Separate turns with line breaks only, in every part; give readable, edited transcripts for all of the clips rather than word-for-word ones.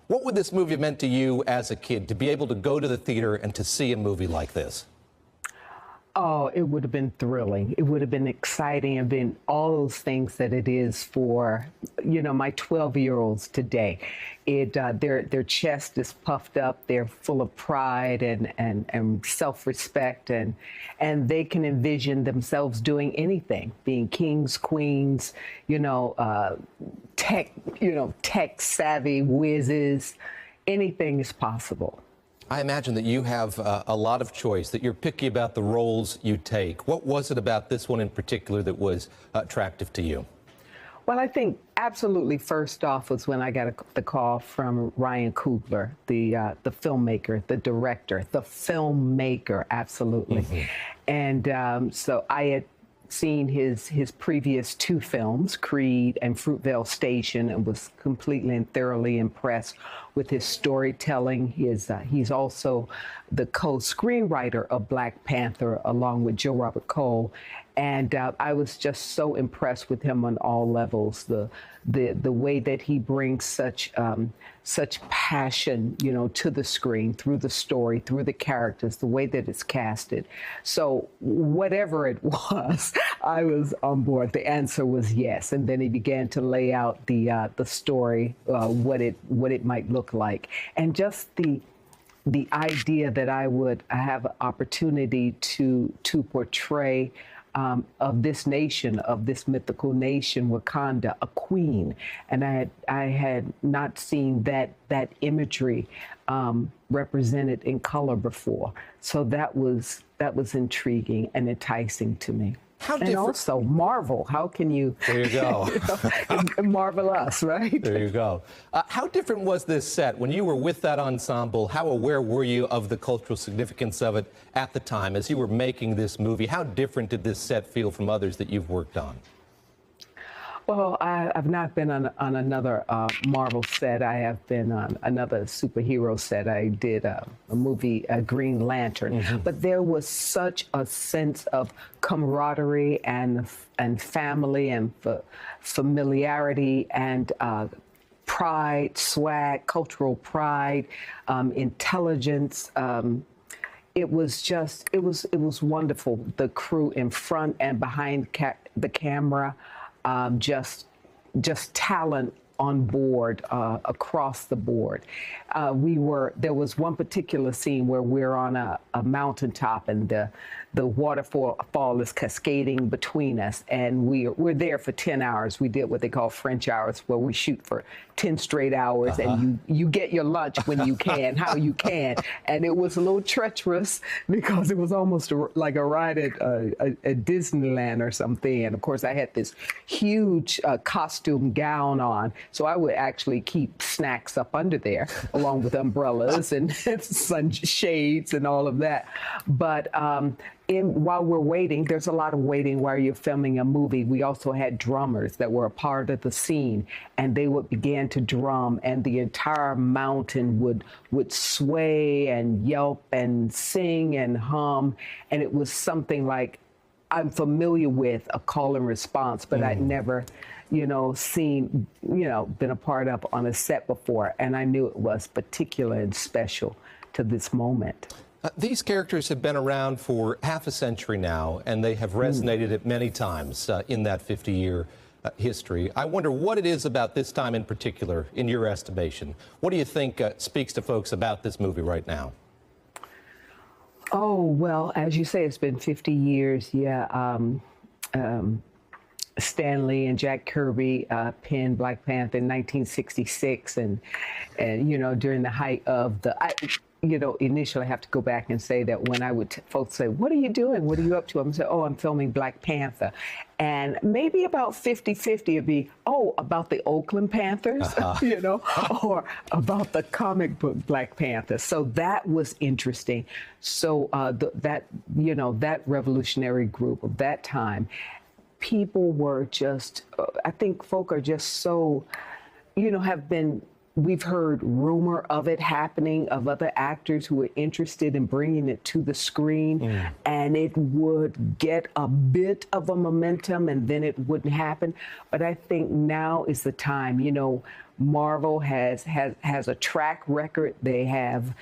What would this movie have meant to you as a kid, to be able to go to the theater and to see a movie like this?
Oh, it would have been thrilling. It would have been exciting and been all those things that it is for, my 12-year-olds today. Their chest is puffed up. They're full of pride and self-respect, and they can envision themselves doing anything, being kings, queens, tech savvy whizzes. Anything is possible.
I imagine that you have a lot of choice, that you're picky about the roles you take. What was it about this one in particular that was attractive to you?
Well, I think absolutely first off was when I got the call from Ryan Coogler, the filmmaker, the director, the filmmaker, absolutely. Mm-hmm. And so I had seen his previous two films, Creed and Fruitvale Station, and was completely and thoroughly impressed with his storytelling. He's also the co-screenwriter of Black Panther, along with Joe Robert Cole. And I was just so impressed with him on all levels. The way that he brings such passion, to the screen, through the story, through the characters, the way that it's casted. So whatever it was, I was on board. The answer was yes. And then he began to lay out the story, what it might look like, and just the idea that I would have an opportunity to portray of this nation, of this mythical nation, Wakanda, a queen. And I had not seen that imagery represented in color before. So that was intriguing and enticing to me. And also Marvel. How can you?
There you go.
Marvel us, right?
There you go. How different was this set when you were with that ensemble? How aware were you of the cultural significance of it at the time as you were making this movie? How different did this set feel from others that you've worked on?
Well, I've not been on another Marvel set. I have been on another superhero set. I did a movie, Green Lantern. Mm-hmm. But there was such a sense of camaraderie and family and familiarity and pride, swag, cultural pride, intelligence. It was wonderful. The crew in front and behind the camera. Just talent on board, across the board. There was one particular scene where we're on a mountaintop and the waterfall is cascading between us, and we're there for 10 hours. We did what they call French hours, where we shoot for 10 straight hours, and you get your lunch when you can, how you can. And it was a little treacherous because it was almost like a ride at Disneyland or something. And of course, I had this huge costume gown on, so I would actually keep snacks up under there, along with umbrellas and sunshades and all of that. But while we're waiting, there's a lot of waiting while you're filming a movie. We also had drummers that were a part of the scene, and they would begin to drum, and the entire mountain would sway and yelp and sing and hum. And it was something like I'm familiar with, a call and response, but I'd never seen, been a part of on a set before. And I knew it was particular and special to this moment.
These characters have been around for half a century now, and they have resonated at many times in that 50-year history. I wonder what it is about this time in particular, in your estimation. What do you think speaks to folks about this movie right now?
Oh, well, as you say, it's been 50 years. Yeah. Stan Lee and Jack Kirby penned Black Panther in 1966, and during the height of the. Initially I have to go back and say that when I would folks say, "What are you doing? What are you up to?" I'm saying, "Oh, I'm filming Black Panther," and maybe about 50-50 it'd be, "Oh, about the Oakland Panthers," or about the comic book Black Panther. So that was interesting. So that revolutionary group of that time, people were just, I think folk are just so, have been. We've heard rumor of it happening, of other actors who are interested in bringing it to the screen, and it would get a bit of a momentum and then it wouldn't happen. But I think now is the time, Marvel has a track record. They've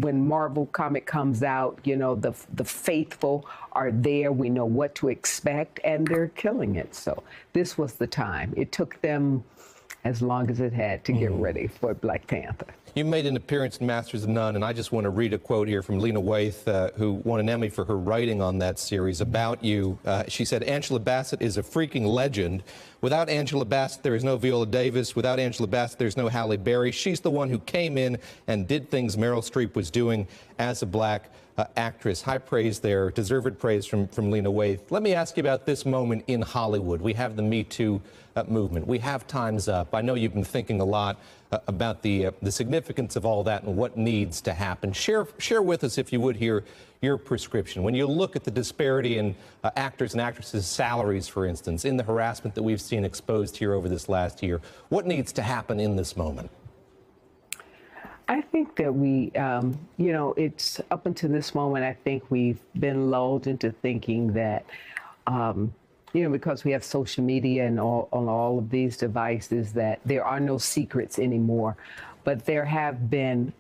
when Marvel comic comes out, the faithful are there. We know what to expect, and they're killing it. So this was the time. It took them as long as it had to get ready for Black Panther.
You made an appearance in Masters of None, and I just want to read a quote here from Lena Waithe, who won an Emmy for her writing on that series about you. She said, "Angela Bassett is a freaking legend. Without Angela Bassett, there is no Viola Davis. Without Angela Bassett, there's no Halle Berry. She's the one who came in and did things Meryl Streep was doing as a black actress." High praise there, deserved praise from Lena Waithe. Let me ask you about this moment in Hollywood. We have the Me Too movement. We have Time's Up. I know you've been thinking a lot about the significance of all that and what needs to happen. Share with us, if you would, here your prescription. When you look at the disparity in actors and actresses' salaries, for instance, in the harassment that we've seen exposed here over this last year, what needs to happen in this moment?
I think that we, it's up until this moment, I think we've been lulled into thinking that, because we have social media and on all of these devices, that there are no secrets anymore. But there have been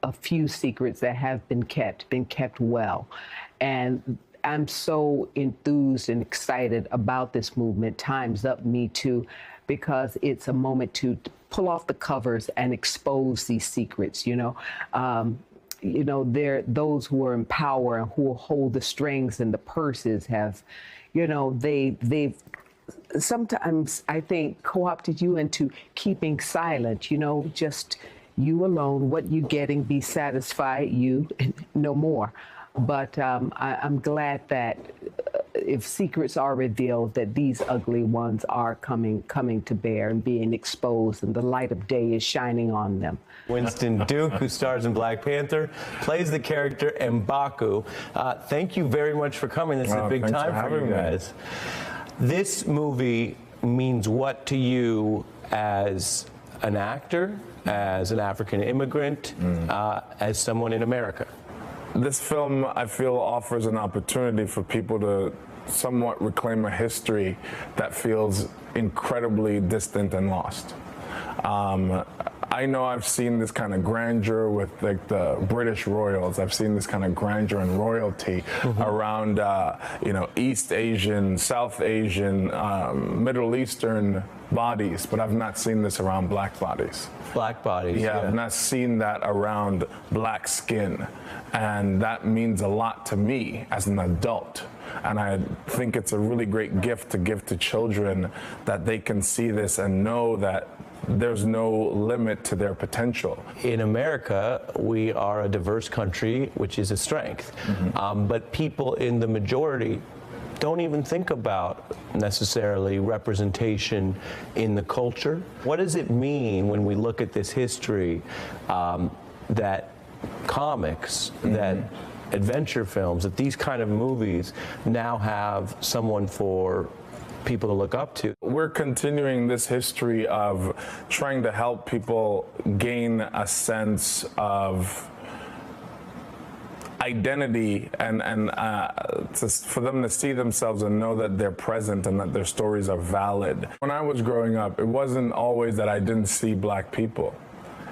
a few secrets that have been kept well. And I'm so enthused and excited about this movement, Time's Up, Me Too, because it's a moment to pull off the covers and expose these secrets. Those who are in power and who hold the strings and the purses have, they've sometimes, I think, co-opted you into keeping silent, just you alone, what you getting, be satisfied, you, no more. But I'm glad that if secrets are revealed, that these ugly ones are coming to bear and being exposed, and the light of day is shining on them.
Winston Duke, who stars in Black Panther, plays the character M'Baku. Thank you very much for coming. This is a big time for you guys. This movie means what to you as an actor, as an African immigrant, as someone in America?
This film, I feel, offers an opportunity for people to somewhat reclaim a history that feels incredibly distant and lost. I know I've seen this kind of grandeur with like the British royals. I've seen this kind of grandeur and royalty around, East Asian, South Asian, Middle Eastern bodies, but I've not seen this around black bodies.
Black bodies,
yeah. I've not seen that around black skin. And that means a lot to me as an adult. And I think it's a really great gift to give to children, that they can see this and know that there's no limit to their potential.
In America, we are a diverse country, which is a strength. But people in the majority don't even think about necessarily representation in the culture. What does it mean when we look at this history that comics, that adventure films, that these kind of movies now have someone for people to look up to?
We're continuing this history of trying to help people gain a sense of identity and for them to see themselves and know that they're present and that their stories are valid. When I was growing up, it wasn't always that I didn't see black people.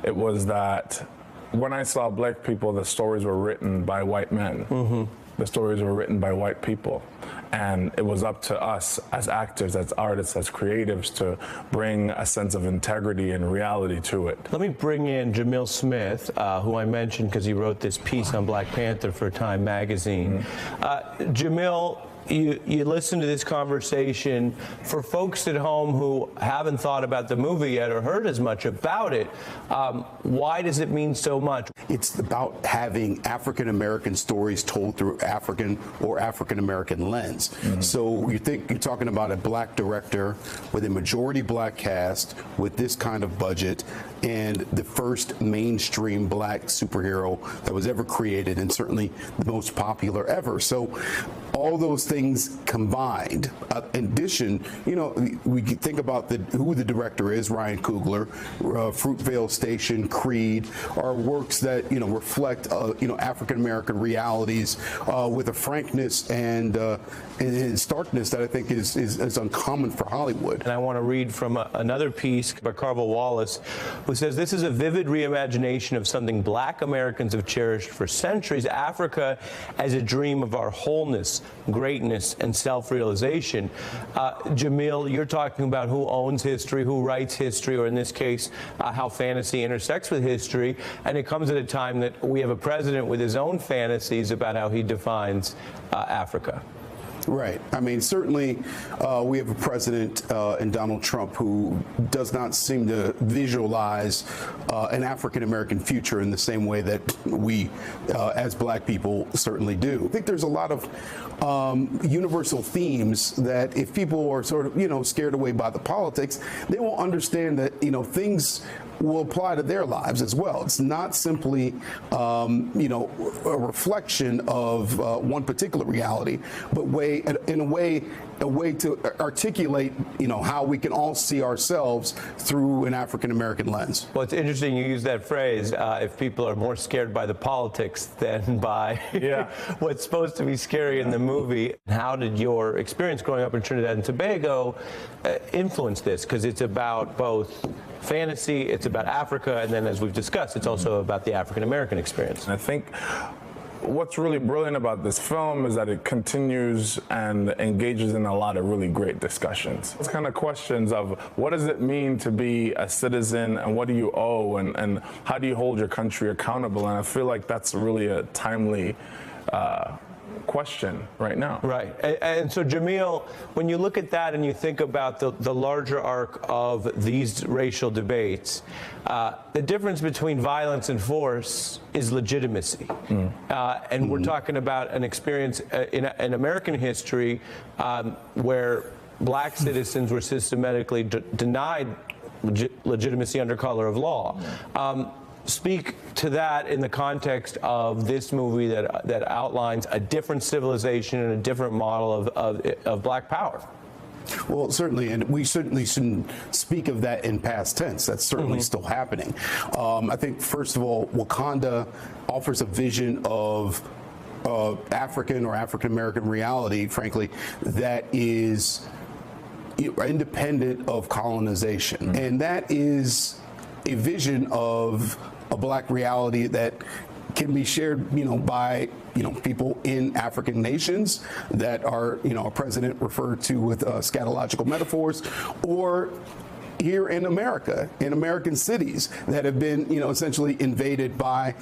It was that when I saw black people, the stories were written by white men. The stories were written by white people. And it was up to us as actors, as artists, as creatives to bring a sense of integrity and reality to it.
Let me bring in Jamil Smith, who I mentioned because he wrote this piece on Black Panther for Time magazine. Jamil, you listen to this conversation. For folks at home who haven't thought about the movie yet or heard as much about it, why does it mean so much?
It's about having African American stories told through African or African American lens. So you're talking about a black director with a majority black cast with this kind of budget, and the first mainstream black superhero that was ever created, and certainly the most popular ever. So all those things things combined. In addition, you know, we think about who the director is, Ryan Coogler. Fruitvale Station, Creed are works that, you know, reflect, you know, African American realities with a frankness and starkness that I think is uncommon for Hollywood.
And I want to read from another piece by Carvel Wallace, who says, this is a vivid reimagination of something Black Americans have cherished for centuries, Africa as a dream of our wholeness, greatness, and self-realization. Jamil, you're talking about who owns history, who writes history, or in this case, how fantasy intersects with history, and it comes at a time that we have a president with his own fantasies about how he defines Africa.
Right. I mean, certainly we have a president in Donald Trump who does not seem to visualize an African-American future in the same way that we, as Black people, certainly do. I think there's a lot of universal themes that if people are sort of, you know, scared away by the politics, they will understand that, you know, things will apply to their lives as well. It's not simply, you know, a reflection of one particular reality, but in a way to articulate, you know, how we can all see ourselves through an African American lens.
Well, it's interesting you use that phrase. If people are more scared by the politics than by what's supposed to be scary in the movie, how did your experience growing up in Trinidad and Tobago influence this? Because it's about both fantasy, it's about Africa, and then, as we've discussed, it's also about the African American experience.
I think what's really brilliant about this film is that it continues and engages in a lot of really great discussions. It's kind of questions of what does it mean to be a citizen, and what do you owe, and how do you hold your country accountable? And I feel like that's really a timely question right now.
Right. And so, Jamil, when you look at that and you think about the larger arc of these racial debates, the difference between violence and force is legitimacy. And we're talking about an experience in American history where Black citizens were systematically denied legitimacy under color of law. Speak to that in the context of this movie that outlines a different civilization and a different model of Black power.
Well, certainly, and we certainly shouldn't speak of that in past tense. That's certainly still happening. I think, first of all, Wakanda offers a vision of African or African American reality, frankly, that is independent of colonization. And that is a vision of a Black reality that can be shared, you know, by, you know, people in African nations that are, you know, a president referred to with scatological metaphors, or here in America, in American cities that have been, you know, essentially invaded by,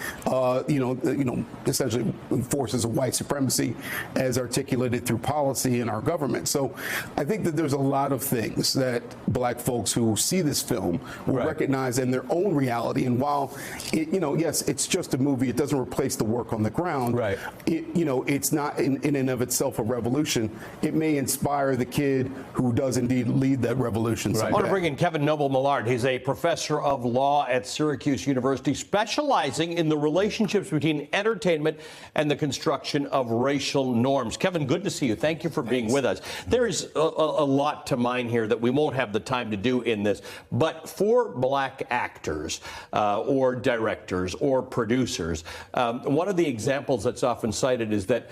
essentially forces of white supremacy as articulated through policy in our government. So I think that there's a lot of things that Black folks who see this film will recognize in their own reality. And while, yes, it's just a movie, it doesn't replace the work on the ground. Right. It's not in and of itself a revolution. It may inspire the kid who does indeed lead that revolution.
I want to bring in Kevin Noble Maillard. He's a professor of law at Syracuse University, specializing in the relationships between entertainment and the construction of racial norms. Kevin, good to see you. Thank you for being with us. There's a lot to mine here that we won't have the time to do in this, but for Black actors or directors or producers, one of the examples that's often cited is that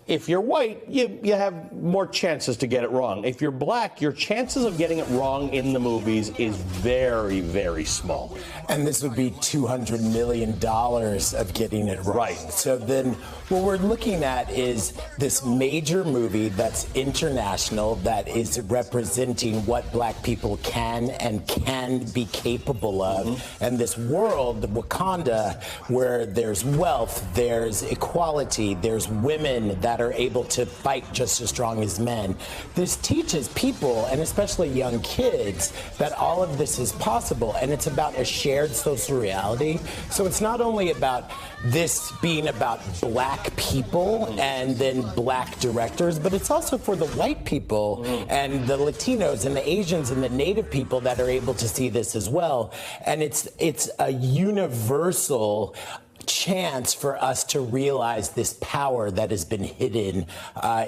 if you're white, you have more chances to get it wrong. If you're Black, your chances of getting it wrong in the movies is very, very small.
And this would be $200 million of getting it wrong. Right. So then what we're looking at is this major movie that's international, that is representing what Black people can and can be capable of. And this world, Wakanda, where there's wealth, there's equality, there's women that are able to fight just as strong as men. This teaches people, and especially young kids, that all of this is possible, and it's about a shared social reality. So it's not only about this being about Black people and then Black directors, but it's also for the white people and the Latinos and the Asians and the Native people that are able to see this as well. And it's a universal chance for us to realize this power that has been hidden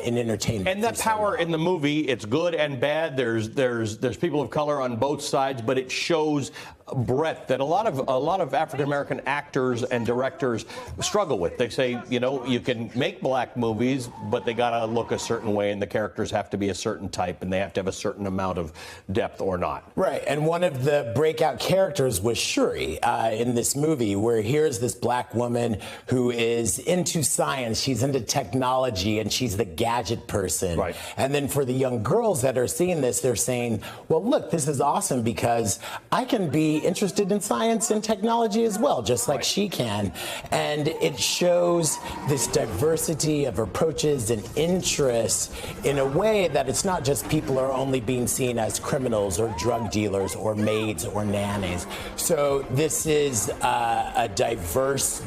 in entertainment.
And that power in the movie, it's good and bad. There's people of color on both sides, but it shows breadth that a lot of African American actors and directors struggle with. They say, you know, you can make black movies, but they got to look a certain way, and the characters have to be a certain type, and they have to have a certain amount of depth or not.
Right, and one of the breakout characters was Shuri in this movie, where here's this black woman who is into science, she's into technology, and she's the gadget person.
Right.
And then for the young girls that are seeing this, they're saying, well, look, this is awesome because I can be interested in science and technology as well, just like she can. And it shows this diversity of approaches and interests in a way that it's not just people are only being seen as criminals or drug dealers or maids or nannies. So this is a diverse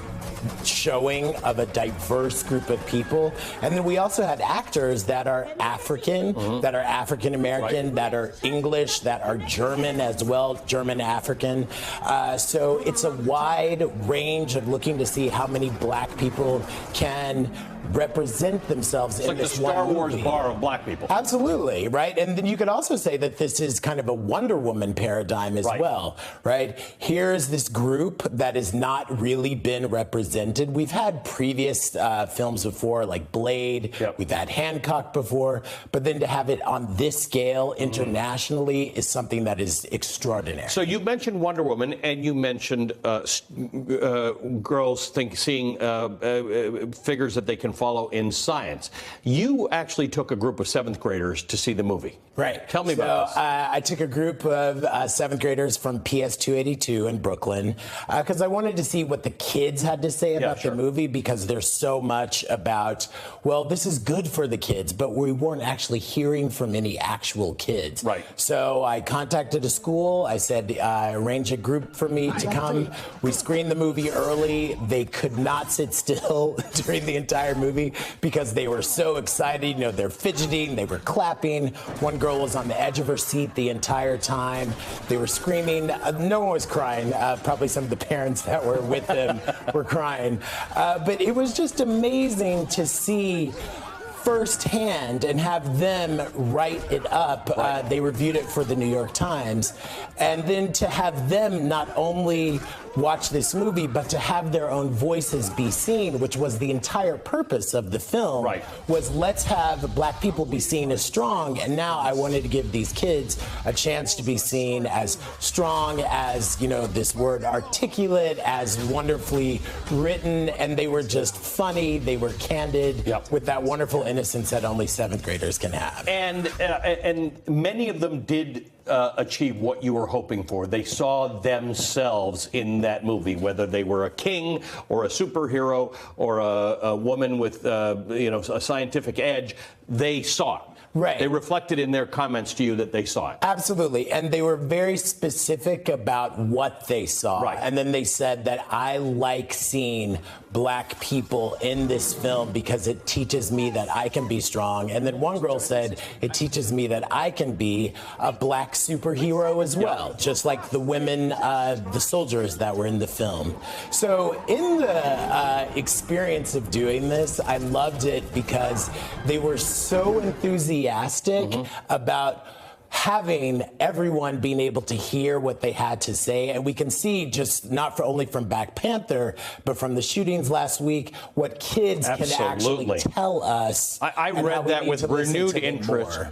showing of a diverse group of people. And then we also had actors that are African, that are African American, that are English, that are German as well, German African. So it's a wide range of looking to see how many black people can represent themselves in this one movie.
It's like the Star Wars bar of black people.
Absolutely, right? And then you could also say that this is kind of a Wonder Woman paradigm as well, right? Here's this group that has not really been represented. We've had previous films before, like Blade. We've had Hancock before. But then to have it on this scale internationally is something that is extraordinary.
So you mentioned Wonder Woman, and you mentioned girls seeing figures that they can follow in science. You actually took a group of 7th graders to see the movie.
Right.
Tell me about this.
I took a group of 7th graders from PS 282 in Brooklyn because I wanted to see what the kids had to say about the movie, because there's so much about, well, this is good for the kids, but we weren't actually hearing from any actual kids.
Right.
So I contacted a school. I said, arrange a group for me to come. We screened the movie early. They could not sit still during the entire movie because they were so excited. You know, they're fidgeting, they were clapping. One girl was on the edge of her seat the entire time. They were screaming. No one was crying. Probably some of the parents that were with them were crying. But it was just amazing to see firsthand and have them write it up. They reviewed it for the New York Times. And then to have them not only watch this movie, but to have their own voices be seen, which was the entire purpose of the film, was let's have black people be seen as strong. And now I wanted to give these kids a chance to be seen as strong, as, you know, this word articulate, as wonderfully written. And they were just funny. They were candid with that wonderful innocence that only 7th graders can have.
And many of them did achieve what you were hoping for. They saw themselves in that movie, whether they were a king or a superhero or a woman with you know, a scientific edge. They saw it.
Right.
They reflected in their comments to you that they saw it.
Absolutely. And they were very specific about what they saw. Right. And then they said that I like seeing black people in this film because it teaches me that I can be strong. And then one girl said, it teaches me that I can be a black superhero as well, just like the women, the soldiers that were in the film. So in the experience of doing this, I loved it because they were so enthusiastic about having everyone being able to hear what they had to say. And we can see, just not only from Black Panther, but from the shootings last week, what kids can actually tell us.
I read that with renewed interest.